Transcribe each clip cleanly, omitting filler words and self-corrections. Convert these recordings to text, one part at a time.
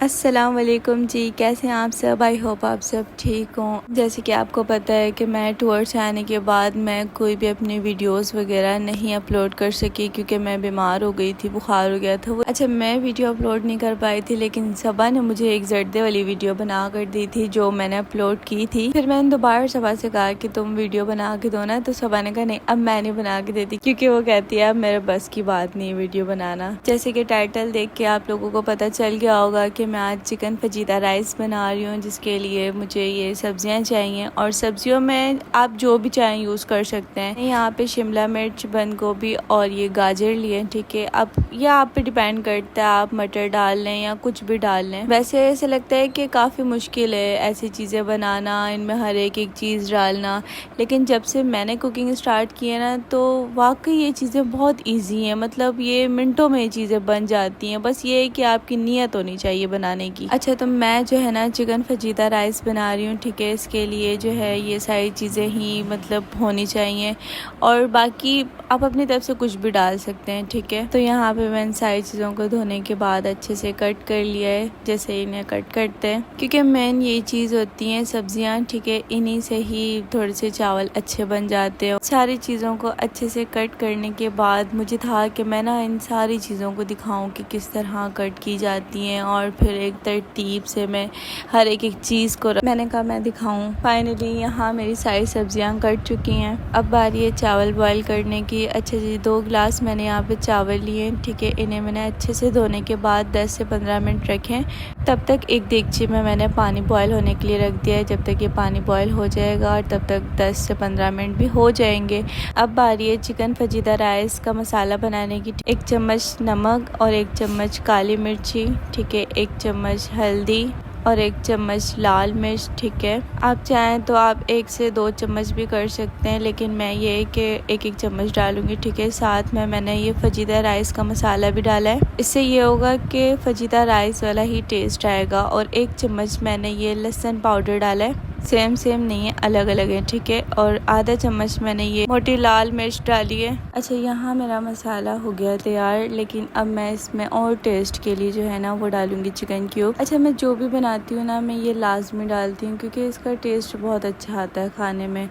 अस्सलाम वालेकुम जी, कैसे हैं आप सब। आई होप आप सब ठीक हों। जैसे कि आपको पता है कि मैं टूर से आने के बाद मैं कोई भी अपनी वीडियोस वगैरह नहीं अपलोड कर सकी क्योंकि मैं बीमार हो गई थी, बुखार हो गया था। अच्छा, मैं वीडियो अपलोड नहीं कर पाई थी, लेकिन सबा ने मुझे एक जर्दे वाली वीडियो बना कर दी थी जो मैंने अपलोड की थी। फिर मैंने दोबारा सबा से कहा कि तुम वीडियो बना के दो ना, तो सबा ने कहा नहीं, अब मैं नहीं बना के देती, क्योंकि वो कहती है अब मेरे बस की बात नहीं वीडियो बनाना। जैसे कि टाइटल देख के आप लोगों को पता चल गया होगा कि मैं आज चिकन फजीदा राइस बना रही हूँ, जिसके लिए मुझे ये सब्जियां चाहिए और सब्जियों में आप जो भी चाहें यूज़ कर सकते हैं। यहाँ पे शिमला मिर्च, बंद गोभी और ये गाजर लिए, ठीक है। अब यह आप पे डिपेंड करता है, आप मटर डाल लें या कुछ भी डाल लें। वैसे ऐसे लगता है कि काफ़ी मुश्किल है ऐसी चीज़ें बनाना, इनमें हर एक चीज़ डालना, लेकिन जब से मैंने कुकिंग स्टार्ट की है ना, तो वाकई ये चीज़ें बहुत ईजी हैं। मतलब ये मिनटों में ये चीज़ें बन जाती हैं, बस ये है कि आपकी नीयत होनी चाहिए बनाने की। अच्छा, तो मैं जो है ना चिकन फजीदा राइस बना रही हूँ, ठीक है। इसके लिए जो है ये सारी चीज़ें ही मतलब होनी चाहिए, और बाकी आप अपनी तरफ से कुछ भी डाल सकते हैं, ठीक है। तो यहाँ पे मैंने सारी चीज़ों को धोने के बाद अच्छे से कट कर लिया है, जैसे इन्हें कट करते हैं, क्योंकि मेन ये चीज़ होती है सब्जियाँ, ठीक है। इन्हीं से ही थोड़े से चावल अच्छे बन जाते हैं। सारी चीज़ों को अच्छे से कट करने के बाद मुझे था कि मैं ना इन सारी चीज़ों को दिखाऊं कि किस तरह कट की जाती हैं, और फिर एक तरतीब से मैं हर एक चीज़ को मैंने कहा मैं दिखाऊं। फाइनली यहाँ मेरी सारी सब्जियां कट चुकी हैं। अब बारी है चावल बॉईल करने की। अच्छा जी, 2 गिलास मैंने यहाँ पे चावल लिए, ठीक है। इन्हें मैंने अच्छे से धोने के बाद 10 से 15 मिनट रखें। तब तक एक देगची में मैंने पानी बॉईल होने के लिए रख दिया है। जब तक ये पानी बॉईल हो जाएगा और तब तक 10 से 15 मिनट भी हो जाएंगे। अब बारी है चिकन फजीदा राइस का मसाला बनाने की। 1 चम्मच नमक और 1 चम्मच काली मिर्ची, ठीक है। 1 चम्मच हल्दी और 1 चम्मच लाल मिर्च, ठीक है। आप चाहें तो आप 1 से 2 चम्मच भी कर सकते हैं, लेकिन मैं ये कि एक चम्मच डालूंगी, ठीक है। साथ में मैंने ये फजीदा राइस का मसाला भी डाला है। इससे ये होगा कि फजीदा राइस वाला ही टेस्ट आएगा। और 1 चम्मच मैंने ये लहसुन पाउडर डाला है, सेम नहीं है, अलग अलग है, ठीक है। और आधा चम्मच मैंने ये मोटी लाल मिर्च डाली है। अच्छा, यहाँ मेरा मसाला हो गया तैयार, लेकिन अब मैं इसमें और टेस्ट के लिए जो है ना वो डालूंगी चिकन क्यूब। अच्छा, मैं जो भी बनाती हूँ ना, मैं ये लाजमी डालती हूँ क्योंकि इसका टेस्ट बहुत अच्छा आता है खाने में।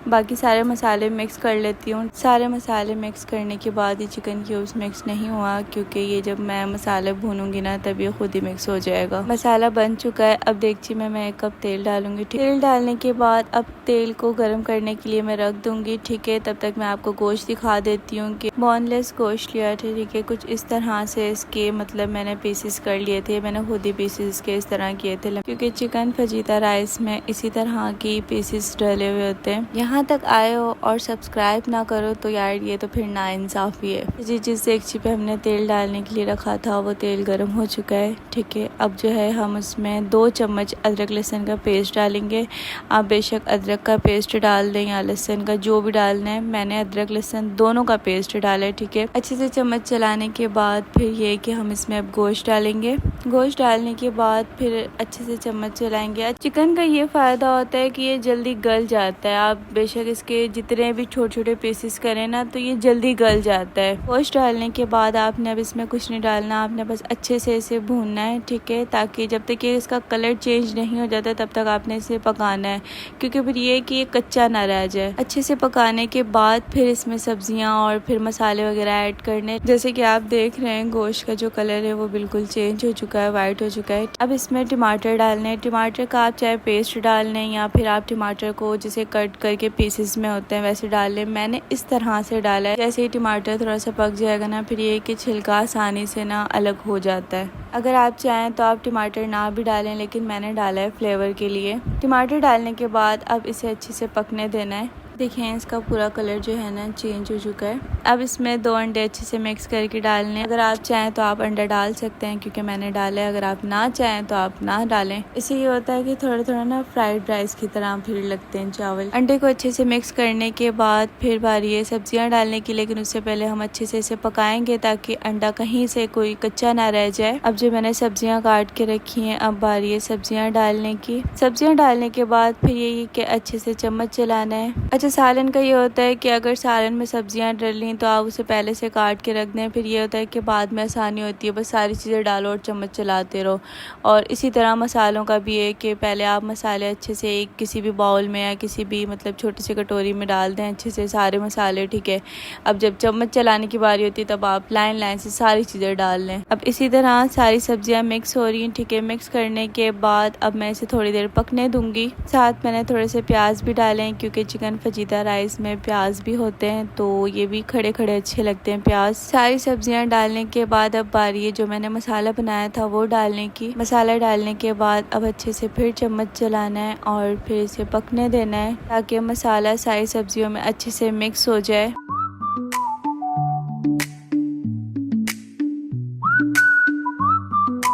बाकी सारे मसाले मिक्स कर लेती हूँ। सारे मसाले मिक्स करने के बाद ये चिकन क्यूब्स मिक्स नहीं हुआ, क्योंकि ये जब मैं मसाले भूनूंगी ना तब ये खुद ही मिक्स हो जाएगा। मसाला बन चुका है। अब देगची में मैं 1 कप तेल डालूंगी। तेल डालने के बाद अब तेल को गर्म करने के लिए मैं रख दूंगी, ठीक है। तब तक मैं आपको गोश्त दिखा देती हूँ कि बोनलेस गोश्त लिया था, ठीक है। कुछ इस तरह से इसके मतलब मैंने पीसेस कर लिए थे, मैंने खुद ही पीसेस के इस तरह किए थे, क्योंकि चिकन फजीदा राइस में इसी तरह की पीसेस डले हुए होते हैं। यहाँ तक आए हो और सब्सक्राइब ना करो तो यार ये तो फिर नाइंसाफी है जी। जिस देगची पे हमने तेल डालने के लिए रखा था वो तेल गर्म हो चुका है, ठीक है। अब जो है हम उसमें 2 चम्मच अदरक लहसुन का पेस्ट डालेंगे। आप बेशक अदरक का पेस्ट डाल दें या लहसुन का, जो भी डालना है। मैंने अदरक लहसुन दोनों का पेस्ट डाला है, ठीक है। अच्छे से चम्मच चलाने के बाद फिर ये कि हम इसमें अब गोश्त डालेंगे। गोश्त डालने के बाद फिर अच्छे से चम्मच चलाएंगे। चिकन का ये फ़ायदा होता है कि ये जल्दी गल जाता है। आप बेशक इसके जितने भी छोटे छोटे पीसेस करें ना, तो ये जल्दी गल जाता है। गोश्त डालने के बाद आपने अब इसमें कुछ नहीं डालना, आपने बस अच्छे से इसे भूनना है, ठीक है। ताकि जब तक ये इसका कलर चेंज नहीं हो जाता तब तक आपने इसे पकाना है, क्योंकि फिर ये कि ये कच्चा ना रह जाए। अच्छे से पकाने के बाद फिर इसमें सब्जियां और फिर मसाले वगैरह ऐड करने। जैसे कि आप देख रहे हैं गोश्त का जो कलर है वो बिल्कुल चेंज हो चुका है, वाइट हो चुका है। अब इसमें टमाटर डालने हैं। टमाटर का आप चाहे पेस्ट डाल लें या फिर आप टमाटर को जिसे कट करके पीसेस में होते हैं वैसे डाल लें। मैंने इस तरह से डाला है। जैसे ही टमाटर थोड़ा सा पक जाएगा ना, फिर ये कि छिलका आसानी से ना अलग हो जाता है। अगर आप चाहें तो आप टमाटर ना भी डालें, लेकिन मैंने डाला है फ्लेवर के लिए। टमाटर डालने के बाद अब इसे अच्छे से पकने देना है। देखें इसका पूरा कलर जो है ना चेंज हो चुका है। अब इसमें 2 अंडे अच्छे से मिक्स करके डालने हैं। अगर आप चाहें तो आप अंडा डाल सकते हैं, क्योंकि मैंने डाला है। अगर आप ना चाहें तो आप ना डालें। इससे ये होता है कि थोड़ा थोड़ा ना फ्राइड राइस की तरह फिर लगते हैं चावल। अंडे को अच्छे से मिक्स करने के बाद फिर बारी है सब्जियां डालने की, लेकिन उससे पहले हम अच्छे से इसे पकाएंगे ताकि अंडा कहीं से कोई कच्चा ना रह जाए। अब जो मैंने सब्जियां काट के रखी हैं, अब बारी है सब्जियां डालने की। सब्जियां डालने के बाद फिर ये कि अच्छे से चम्मच चलाना है। अच्छा, सालन का ये होता है कि अगर सालन में सब्जियां डली तो आप उसे पहले से काट के रख दें, फिर ये होता है कि बाद में आसानी होती है, बस सारी चीज़ें डालो और चम्मच चलाते रहो। और इसी तरह मसालों का भी है कि पहले आप मसाले अच्छे से एक किसी भी बाउल में या किसी भी मतलब छोटी सी कटोरी में डाल दें अच्छे से सारे मसाले, ठीक है। अब जब चम्मच चलाने की बारी होती है तब आप लाइन लाइन से सारी चीज़ें डाल लें। अब इसी तरह सारी सब्जियां मिक्स हो रही हैं, ठीक है। मिक्स करने के बाद अब मैं इसे थोड़ी देर पकने दूंगी। साथ मैंने थोड़े से प्याज भी डाले हैं क्योंकि चिकन फजीदा राइस में प्याज भी होते हैं तो ये भी खड़े खड़े अच्छे लगते हैं प्याज। सारी सब्जियां डालने के बाद अब बारी है जो मैंने मसाला बनाया था वो डालने की। मसाला डालने के बाद अब अच्छे से फिर चम्मच चलाना है और फिर इसे पकने देना है ताकि मसाला सारी सब्जियों में अच्छे से मिक्स हो जाए।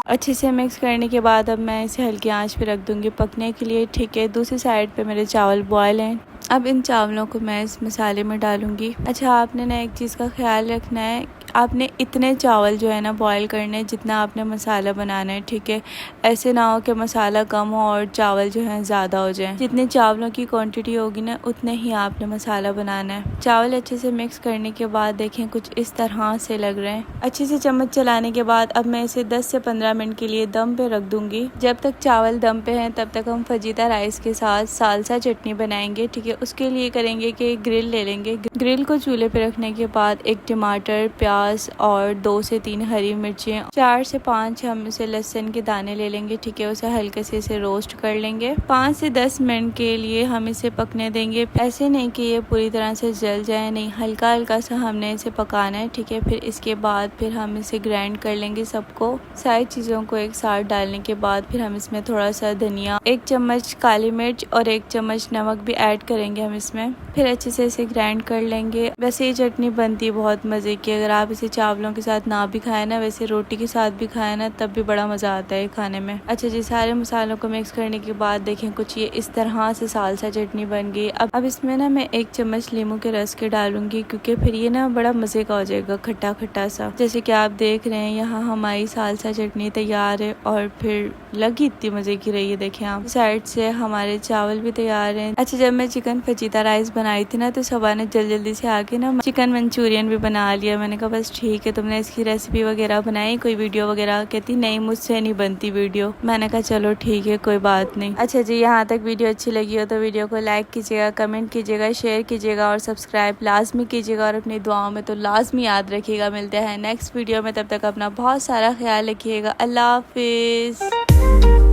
अच्छे से मिक्स करने के बाद अब मैं इसे हल्की आंच पे रख दूंगी पकने के लिए, ठीक है। दूसरी साइड पे मेरे चावल बॉयल हैं। अब इन चावलों को मैं इस मसाले में डालूंगी। अच्छा, आपने ना एक चीज़ का ख्याल रखना है, आपने इतने चावल जो है ना बॉयल करने हैं जितना आपने मसाला बनाना है, ठीक है। ऐसे ना हो कि मसाला कम हो और चावल जो है ज़्यादा हो जाए। जितने चावलों की क्वांटिटी होगी ना उतने ही आपने मसाला बनाना है। चावल अच्छे से मिक्स करने के बाद देखें कुछ इस तरह से लग रहे हैं। अच्छे से चम्मच चलाने के बाद अब मैं इसे 10 से 15 मिनट के लिए दम पे रख दूंगी। जब तक चावल दम पे हैं तब तक हम फजीता राइस के साथ सालसा चटनी बनाएंगे, ठीक है। उसके लिए करेंगे कि ग्रिल ले लेंगे। ग्रिल को चूल्हे पे रखने के बाद एक टमाटर, प्याज और 2 से 3 हरी मिर्चें, 4 से 5 हम उसे लहसुन के दाने ले लेंगे, ठीक है। उसे हल्के से इसे रोस्ट कर लेंगे। 5 से 10 मिनट के लिए हम इसे पकने देंगे। ऐसे नहीं कि ये पूरी तरह से जल जाए, नहीं, हल्का हल्का सा हमने इसे पकाना है, ठीक है। फिर इसके बाद फिर हम इसे ग्राइंड कर लेंगे सबको। सारी चीज़ों को एक साथ डालने के बाद फिर हम इसमें थोड़ा सा धनिया, 1 चम्मच काली मिर्च और 1 चम्मच नमक भी ऐड करेंगे हम इसमें। फिर अच्छे से इसे ग्राइंड कर लेंगे। वैसे ये चटनी बनती है बहुत मज़े की। अगर आप इसे चावलों के साथ ना भी खाए ना, वैसे रोटी के साथ भी खाए ना, तब भी बड़ा मज़ा आता है खाने में। अच्छा जी, सारे मसालों को मिक्स करने के बाद देखें कुछ ये इस तरह से सालसा चटनी बन गई। अब इसमें ना मैं 1 चम्मच नींबू के रस के डालूंगी क्योंकि फिर ये ना बड़ा मज़े का हो जाएगा, खट्टा खट्टा सा। जैसे कि आप देख रहे हैं यहाँ हमारी सालसा चटनी तैयार है और फिर लगी इतनी मज़े की रही है। देखें आप, साइड से हमारे चावल भी तैयार हैं। अच्छा, जब मैं चिकन फजीता राइस बनाई थी ना तो सबा ने जल्दी से आके ना चिकन मंचूरियन भी बना लिया। मैंने कहा बस ठीक है, तुमने इसकी रेसिपी वगैरह बनाई, कोई वीडियो वगैरह? कहती नहीं, मुझसे नहीं बनती वीडियो। मैंने कहा चलो ठीक है, कोई बात नहीं। अच्छा जी, यहाँ तक वीडियो अच्छी लगी हो तो वीडियो को लाइक कीजिएगा, कमेंट कीजिएगा, शेयर कीजिएगा और सब्सक्राइब लाजमी कीजिएगा और अपनी दुआओं में तो लाजमी याद रखिएगा। मिलते हैं नेक्स्ट वीडियो में, तब तक अपना बहुत सारा ख्याल रखिएगा। अल्लाह हाफिज़।